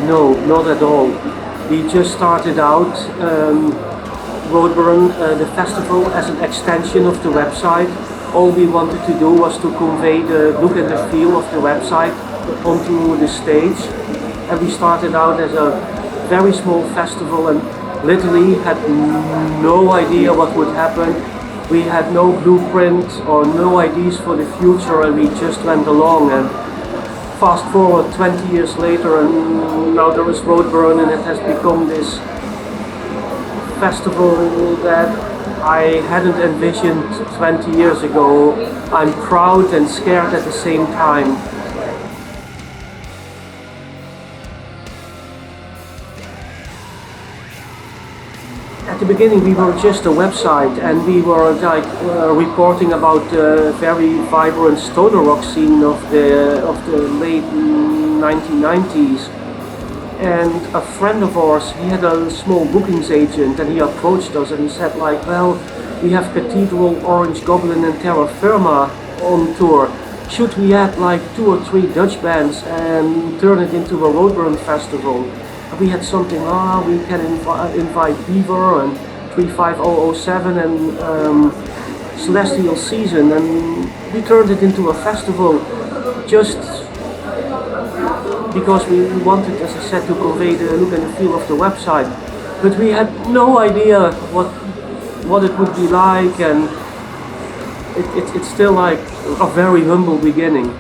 No, not at all. We just started out Roadburn, the festival, as an extension of the website. All we wanted to do was to convey the look and the feel of the website onto the stage. And we started out as a very small festival and literally had no idea what would happen. We had no blueprint or no ideas for the future, and we just went along. And fast forward 20 years later, and now there is Roadburn, and it has become this festival that I hadn't envisioned 20 years ago. I'm proud and scared at the same time. At the beginning we were just a website, and we were like reporting about the very vibrant stoner rock scene of the late 1990s. And a friend of ours, he had a small bookings agent, and he approached us and he said like, well, we have Cathedral, Orange Goblin and Terra Firma on tour. Should we add like 2 or 3 Dutch bands and turn it into a Roadburn festival? We had something, we can invite Beaver and 35007 and Celestial Season, and we turned it into a festival just because we wanted, as I said, to convey the look and the feel of the website. But we had no idea what it would be like, and it's still like a very humble beginning.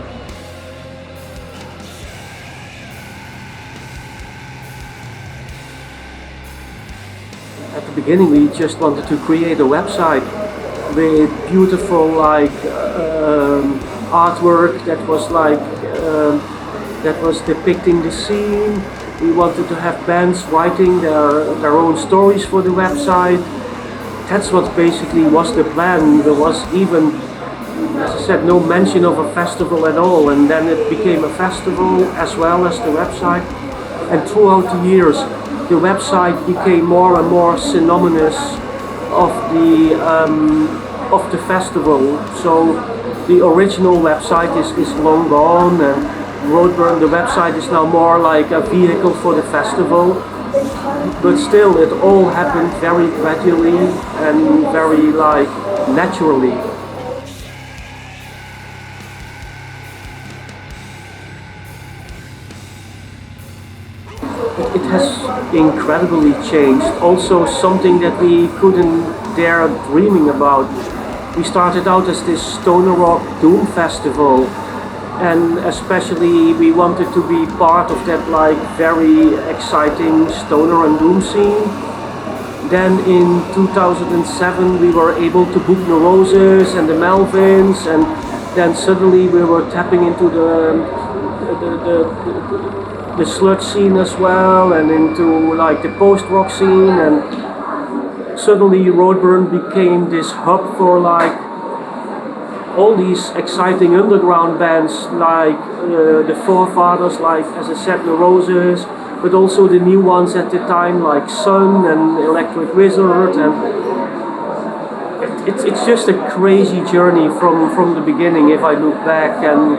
At the beginning we just wanted to create a website with beautiful artwork that was that was depicting the scene. We wanted to have bands writing their own stories for the website. That's what basically was the plan. There was even, as I said, no mention of a festival at all, and then it became a festival as well as the website. And throughout the years the website became more and more synonymous of the festival. So the original website is long gone, and Roadburn, the website, is now more like a vehicle for the festival. But still, it all happened very gradually and very naturally. It has incredibly changed. Also something that we couldn't dare dreaming about. We started out as this stoner rock doom festival, and especially we wanted to be part of that very exciting stoner and doom scene. Then in 2007 we were able to book Neuroses and the Melvins, and then suddenly we were tapping into the sludge scene as well, and into the post-rock scene, and suddenly Roadburn became this hub for all these exciting underground bands the forefathers, as I said, Neuroses, but also the new ones at the time Sun and Electric Wizard, and it's just a crazy journey from the beginning if I look back. And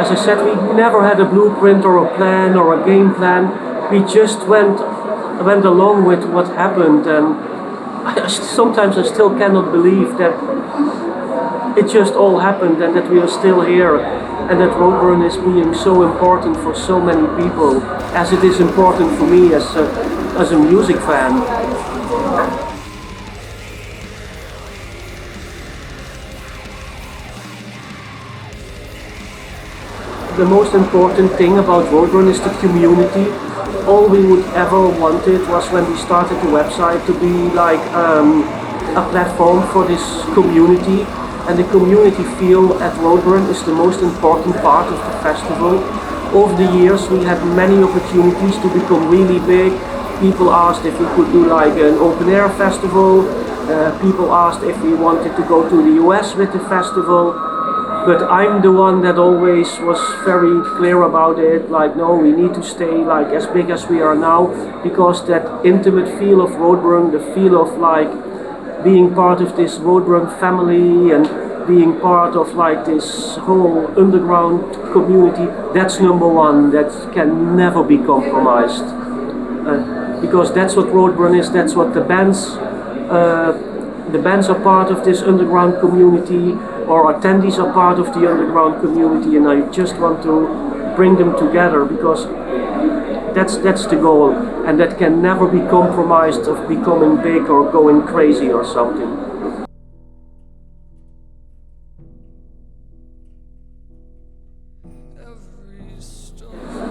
as I said, we never had a blueprint or a plan or a game plan. We just went along with what happened, and sometimes I still cannot believe that it just all happened and that we are still here, and that Roadburn is being so important for so many people, as it is important for me as a music fan. The most important thing about Roadburn is the community. All we would ever wanted was, when we started the website, to be a platform for this community. And the community feel at Roadburn is the most important part of the festival. Over the years we had many opportunities to become really big. People asked if we could do an open air festival. People asked if we wanted to go to the US with the festival. But I'm the one that always was very clear about it, no, we need to stay as big as we are now, because that intimate feel of Roadburn, the feel of being part of this Roadburn family, and being part of like this whole underground community, that's number one. That can never be compromised, because that's what Roadburn is. That's what the bands. The bands are part of this underground community, or attendees are part of the underground community, and I just want to bring them together because that's the goal, and that can never be compromised of becoming big or going crazy or something.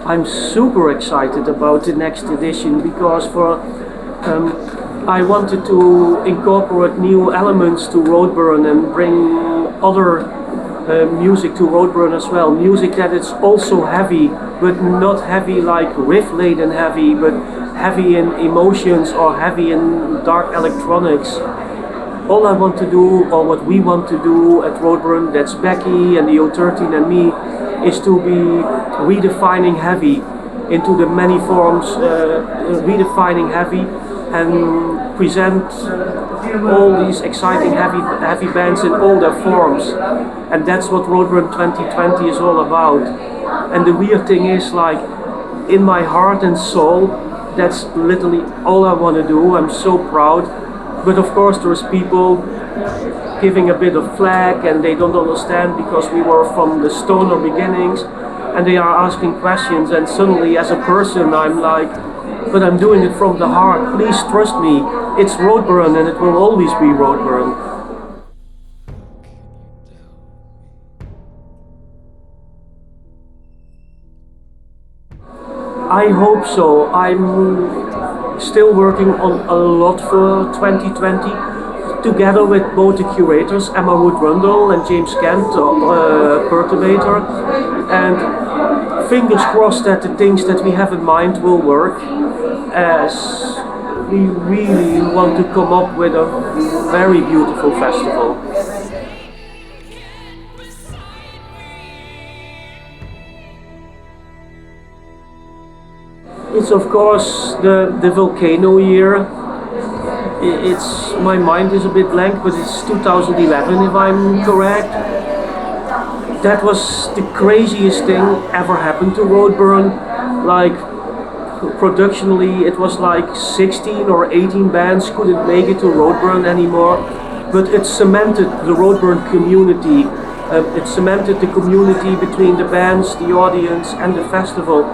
I'm super excited about the next edition because I wanted to incorporate new elements to Roadburn and bring other music to Roadburn as well. Music that is also heavy, but not heavy like riff-laden heavy, but heavy in emotions or heavy in dark electronics. All I want to do, or what we want to do at Roadburn, that's Becky and the O13 and me, is to be redefining heavy into the many forms, redefining heavy, and present all these exciting heavy bands in all their forms. And that's what Roadburn 2020 is all about. And the weird thing is, like, in my heart and soul, that's literally all I want to do. I'm so proud. But of course there's people giving a bit of flack and they don't understand because we were from the stoner beginnings, and they are asking questions, and suddenly as a person I'm like, but I'm doing it from the heart. Please trust me. It's Roadburn and it will always be Roadburn. I hope so. I'm still working on a lot for 2020, together with both the curators, Emma Rundle and James Kent, Perturbator, and fingers crossed that the things that we have in mind will work, as we really want to come up with a very beautiful festival. It's of course the volcano year. It's, my mind is a bit blank, but it's 2011 if I'm correct. That was the craziest thing ever happened to Roadburn. Like, productionally it was like 16 or 18 bands couldn't make it to Roadburn anymore, but it cemented the Roadburn community. It cemented the community between the bands, the audience and the festival,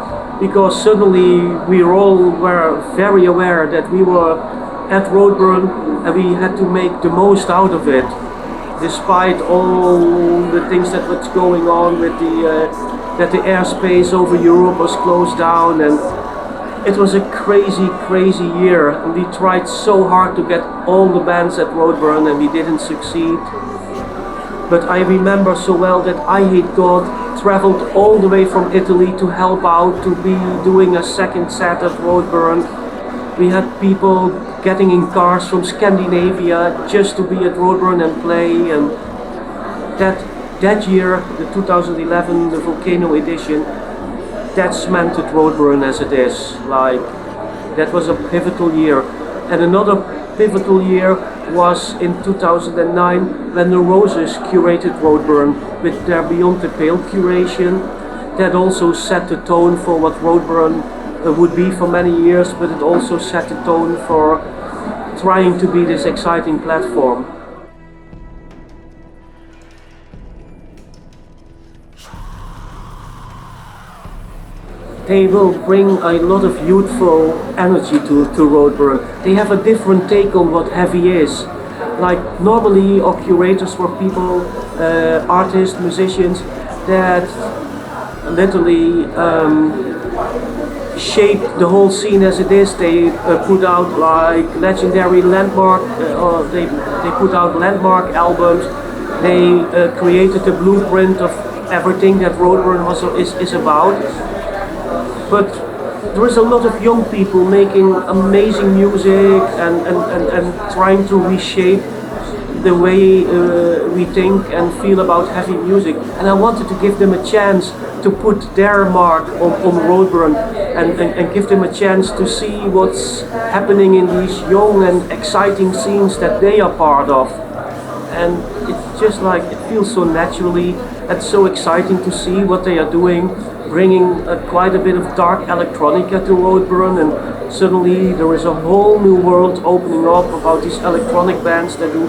because suddenly we all were very aware that we were at Roadburn and we had to make the most out of it, despite all the things that was going on with that the airspace over Europe was closed down, and it was a crazy year, and we tried so hard to get all the bands at Roadburn and we didn't succeed. But I remember so well that I Hate God traveled all the way from Italy to help out, to be doing a second set at Roadburn. We had people getting in cars from Scandinavia just to be at Roadburn and play, and that year, the 2011, the Volcano edition, that cemented Roadburn as it is. Like, that was a pivotal year. And another pivotal year was in 2009 when the Roses curated Roadburn with their Beyond the Pale curation. That also set the tone for what Roadburn would be for many years, but it also set the tone for trying to be this exciting platform. They will bring a lot of youthful energy to Roadburn. They have a different take on what heavy is. Like, normally our curators were people, artists, musicians, that literally shaped the whole scene as it is. They put out like legendary landmark, or they put out landmark albums. They created the blueprint of everything that Roadburn is about. But there is a lot of young people making amazing music and trying to reshape the way we think and feel about heavy music. And I wanted to give them a chance to put their mark on Roadburn and give them a chance to see what's happening in these young and exciting scenes that they are part of. And it's just like it feels so naturally and so exciting to see what they are doing, bringing quite a bit of dark electronica to Roadburn, and suddenly there is a whole new world opening up about these electronic bands that do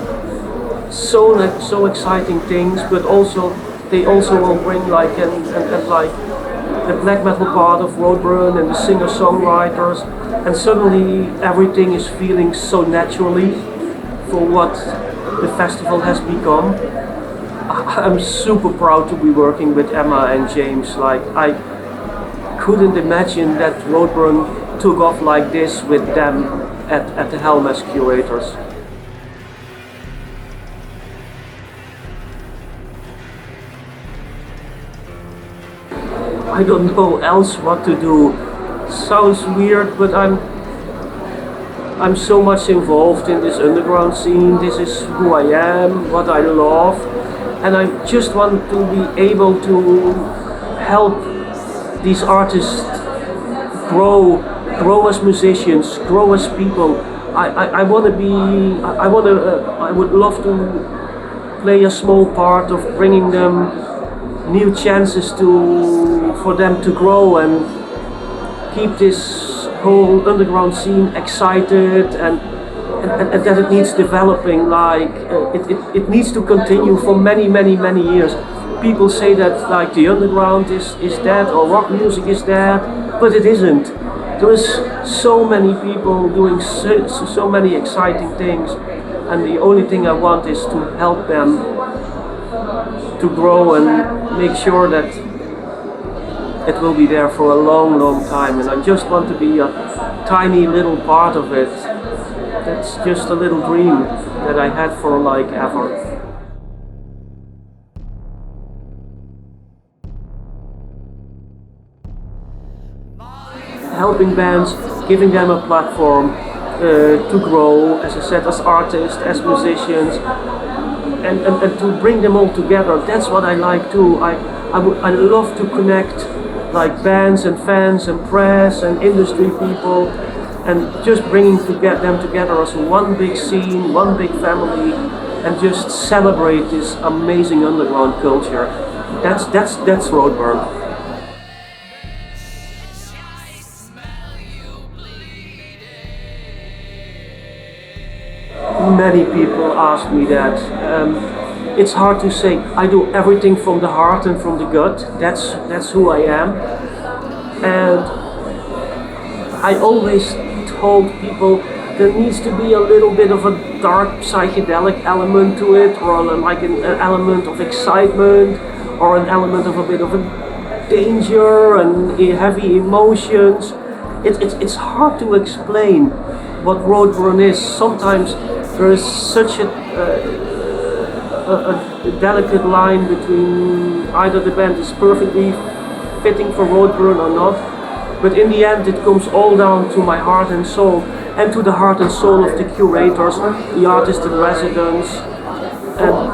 so exciting things, but also they also will bring like and like the black metal part of Roadburn and the singer-songwriters, and suddenly everything is feeling so naturally for what the festival has become. I'm super proud to be working with Emma and James. Like, I couldn't imagine that Roadburn took off like this with them at the helm as curators. I don't know else what to do. Sounds weird, but I'm so much involved in this underground scene. This is who I am, what I love, and I just want to be able to help these artists grow as musicians, grow as people. I would love to play a small part of bringing them new chances for them to grow and keep this whole underground scene excited, and that it needs developing. Like it needs to continue for many years. People say that like the underground is dead or rock music is dead, but it isn't. There is so many people doing so many exciting things, and the only thing I want is to help them to grow and make sure that it will be there for a long time, and I just want to be a tiny little part of it. That's just a little dream that I had for like ever. Helping bands, giving them a platform to grow, as I said, as artists, as musicians, and to bring them all together. That's what I like too. I love to connect like bands and fans and press and industry people, and just bringing them together as one big scene, one big family, and just celebrate this amazing underground culture. That's Roadburn. Many people ask me that. It's hard to say. I do everything from the heart and from the gut. That's who I am. And I always told people there needs to be a little bit of a dark psychedelic element to it, or like an element of excitement, or an element of a bit of a danger and heavy emotions. It's hard to explain what Roadburn is. Sometimes there is such a delicate line between either the band is perfectly fitting for Roadburn or not, but in the end it comes all down to my heart and soul, and to the heart and soul of the curators, the artists in residence, and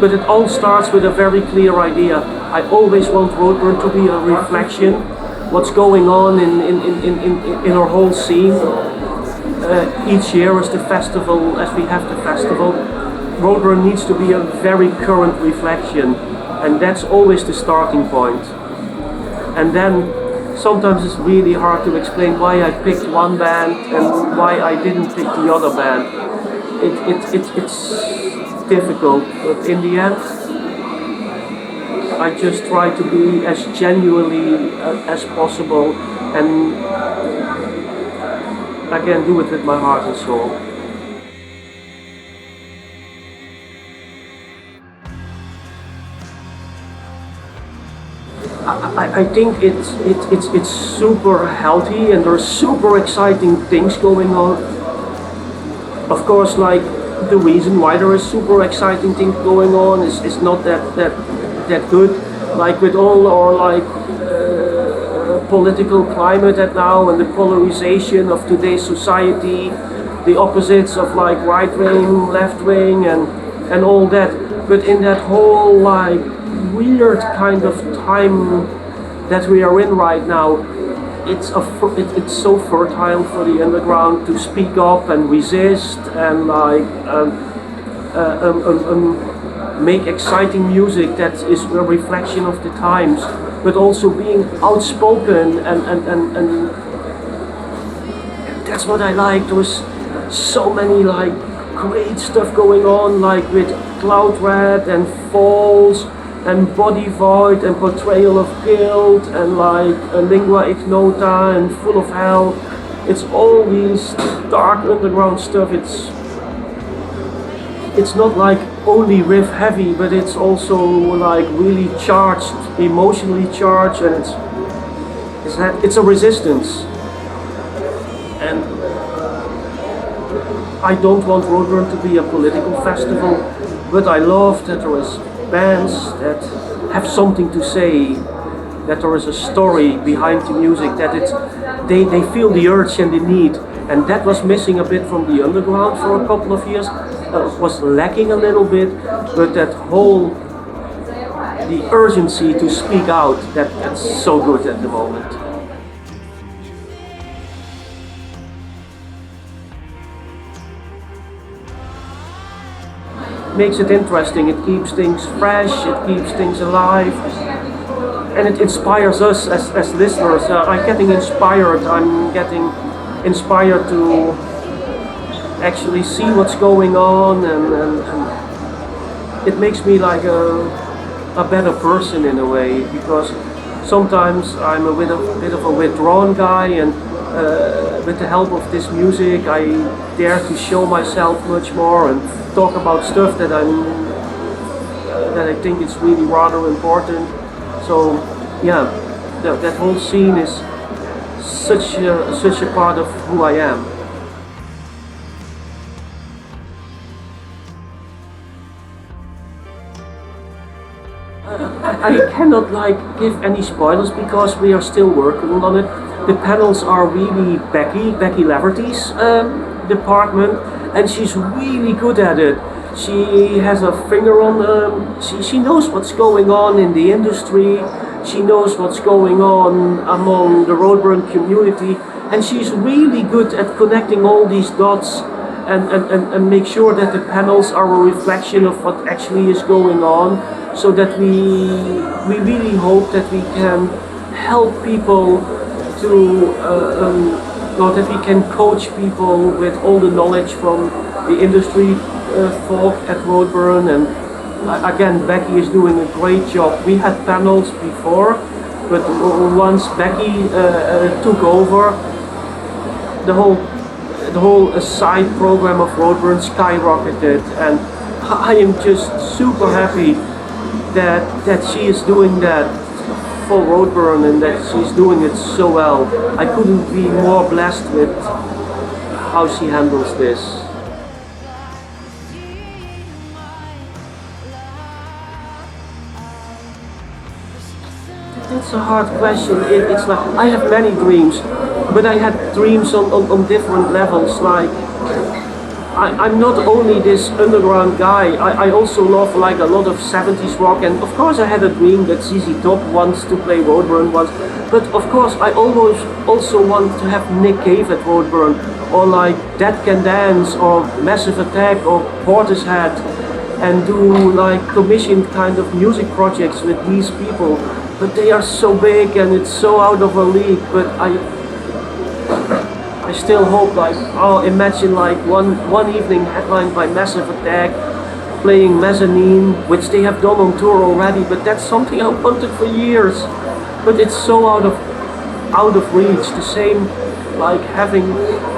but it all starts with a very clear idea. I always want Roadburn to be a reflection what's going on in our whole scene. Each year as we have the festival, Roadburn needs to be a very current reflection, and that's always the starting point. And then sometimes it's really hard to explain why I picked one band and why I didn't pick the other band. It's difficult, but in the end I just try to be as genuinely as possible, and I can do it with my heart and soul. I think it's super healthy, and there's super exciting things going on. Of course, like the reason why there is super exciting things going on is not that good. Like with all our like political climate at now, and the polarization of today's society, the opposites of like right wing, left wing, and all that. But in that whole like weird kind of time that we are in right now, it's so fertile for the underground to speak up and resist and like make exciting music that is a reflection of the times, but also being outspoken and that's what I like. There was so many like great stuff going on, like with Cloud Red and Falls and Body Void and Portrayal of Guilt and like Lingua Ignota and Full of Hell. It's all these dark underground stuff. It's not like only riff heavy, but it's also like really charged, emotionally charged, and it's a resistance. And I don't want Roadburn to be a political festival, but I love that there is bands that have something to say, that there is a story behind the music, that they feel the urge and the need, and that was missing a bit from the underground for a couple of years. Was lacking a little bit, but the urgency to speak out, that's so good at the moment. Makes it interesting, it keeps things fresh, it keeps things alive, and it inspires us as listeners. I'm getting inspired to actually see what's going on, and it makes me like a better person in a way, because sometimes I'm a bit of a withdrawn guy, and with the help of this music I dare to show myself much more and talk about stuff that I think is really rather important. So yeah, that whole scene is such a part of who I am. I cannot like give any spoilers because we are still working on it. The panels are really Becky Laverty's department, and she's really good at it. She has a finger on she knows what's going on in the industry, she knows what's going on among the Roadburn community, and she's really good at connecting all these dots and make sure that the panels are a reflection of what actually is going on, so that we really hope that we can help people to that we can coach people with all the knowledge from the industry folk at Roadburn. And again, Becky is doing a great job. We had panels before, but once Becky took over, the whole side program of Roadburn skyrocketed, and I am just super happy that she is doing that for Roadburn and that she's doing it so well. I couldn't be more blessed with how she handles this. That's a hard question. It's like I have many dreams, but I had dreams on different levels. Like I'm not only this underground guy, I also love like a lot of 70s rock, and of course I had a dream that ZZ Top wants to play Roadburn once, but of course I always also want to have Nick Cave at Roadburn, or like Dead Can Dance, or Massive Attack, or Portishead, and do like commissioned kind of music projects with these people, but they are so big and it's so out of our league. But I still hope, like, imagine like one evening headlined by Massive Attack, playing Mezzanine, which they have done on tour already, but that's something I wanted for years. But it's so out of reach. The same like having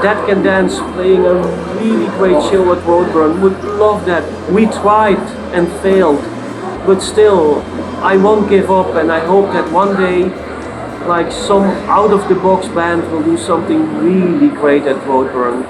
Dead Can Dance playing a really great show at Roadburn. Would love that. We tried and failed, but still I won't give up, and I hope that one day like some out of the box band will do something really great at Roadburn.